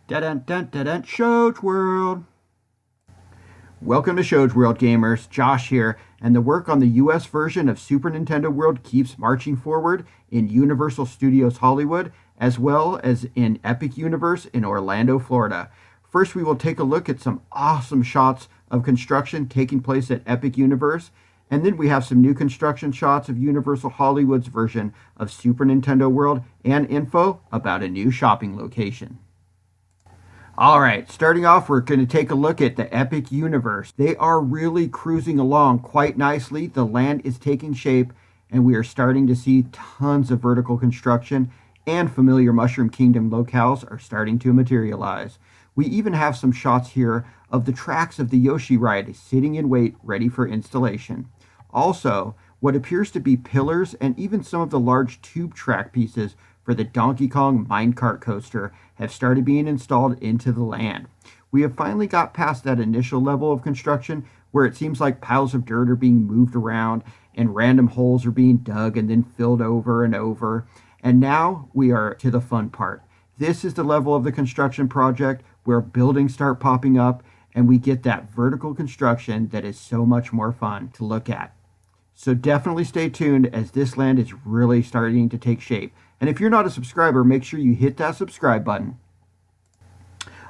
Dun-dun-dun-dun-dun, Shoge World. Welcome to Shoge World, gamers. Josh here, and the work on the US version of Super Nintendo World keeps marching forward in Universal Studios Hollywood, as well as in Epic Universe in Orlando, Florida. First, we will take a look at some awesome shots of construction taking place at Epic Universe, and then we have some new construction shots of Universal Hollywood's version of Super Nintendo World and info about a new shopping location. All right, starting off, we're going to take a look at the Epic Universe. They are really cruising along quite nicely. The land is taking shape, and we are starting to see tons of vertical construction, and familiar Mushroom Kingdom locales are starting to materialize. We even have some shots here of the tracks of the Yoshi ride sitting in wait, ready for installation. Also, what appears to be pillars and even some of the large tube track pieces for the Donkey Kong minecart coaster have started being installed into the land. We have finally got past that initial level of construction where it seems like piles of dirt are being moved around and random holes are being dug and then filled over and over. And now we are to the fun part. This is the level of the construction project where buildings start popping up and we get that vertical construction that is so much more fun to look at. So definitely stay tuned as this land is really starting to take shape. And if you're not a subscriber, make sure you hit that subscribe button.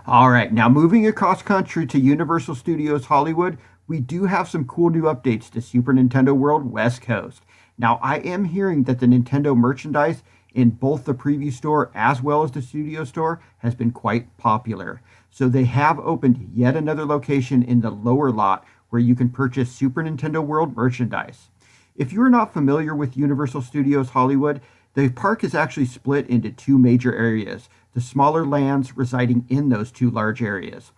All right, now moving across country to Universal Studios Hollywood, we do have some cool new updates to Super Nintendo World West Coast. Now, I am hearing that the Nintendo merchandise in both the preview store as well as the studio store has been quite popular. So they have opened yet another location in the lower lot where you can purchase Super Nintendo World merchandise. If you're not familiar with Universal Studios Hollywood, the park is actually split into two major areas, the smaller lands residing in those two large areas.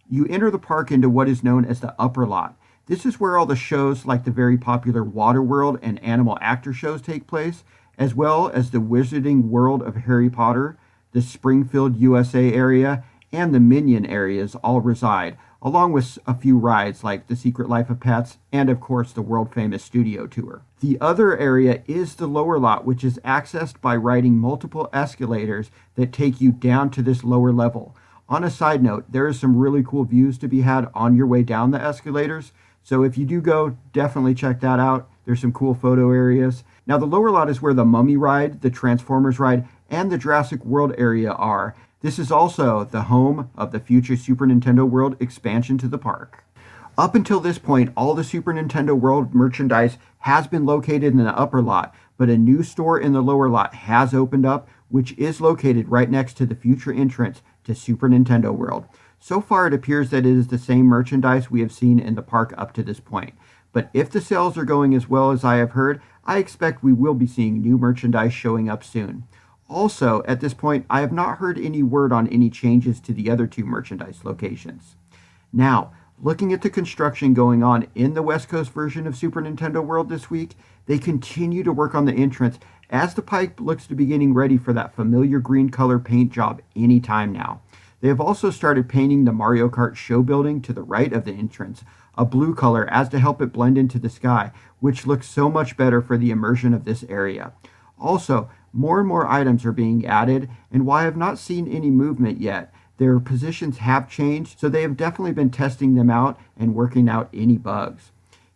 You enter the park into what is known as the upper lot. This is where all the shows like the very popular Waterworld and Animal Actor shows take place, as well as the Wizarding World of Harry Potter, the Springfield, USA area, and the Minion areas all reside, along with a few rides like The Secret Life of Pets and, of course, the world-famous Studio Tour. The other area is the lower lot, which is accessed by riding multiple escalators that take you down to this lower level. On a side note, there is some really cool views to be had on your way down the escalators, so if you do go, definitely check that out. There's some cool photo areas. Now, the lower lot is where the Mummy ride, the Transformers ride, and the Jurassic World area are. This is also the home of the future Super Nintendo World expansion to the park. Up until this point, all the Super Nintendo World merchandise has been located in the upper lot, but a new store in the lower lot has opened up, which is located right next to the future entrance to Super Nintendo World. So far, it appears that it is the same merchandise we have seen in the park up to this point. But if the sales are going as well as I have heard, I expect we will be seeing new merchandise showing up soon. Also, at this point, I have not heard any word on any changes to the other two merchandise locations. Now, looking at the construction going on in the West Coast version of Super Nintendo World this week, they continue to work on the entrance as the pipe looks to be getting ready for that familiar green color paint job anytime now. They have also started painting the Mario Kart show building to the right of the entrance, a blue color as to help it blend into the sky, which looks so much better for the immersion of this area. Also, more and more items are being added, and while I have not seen any movement yet, their positions have changed, so they have definitely been testing them out and working out any bugs.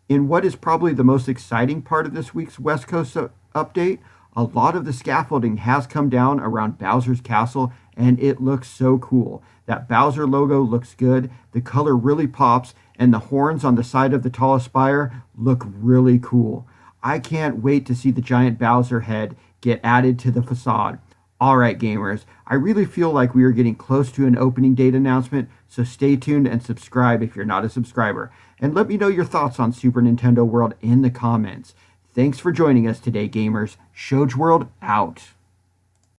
In what is probably the most exciting part of this week's West Coast update, a lot of the scaffolding has come down around Bowser's Castle, and it looks so cool. That Bowser logo looks good, the color really pops, and the horns on the side of the tallest spire look really cool. I can't wait to see the giant Bowser head get added to the facade. Alright gamers, I really feel like we are getting close to an opening date announcement, so stay tuned and subscribe if you're not a subscriber. And let me know your thoughts on Super Nintendo World in the comments. Thanks for joining us today, gamers. Shoge World out.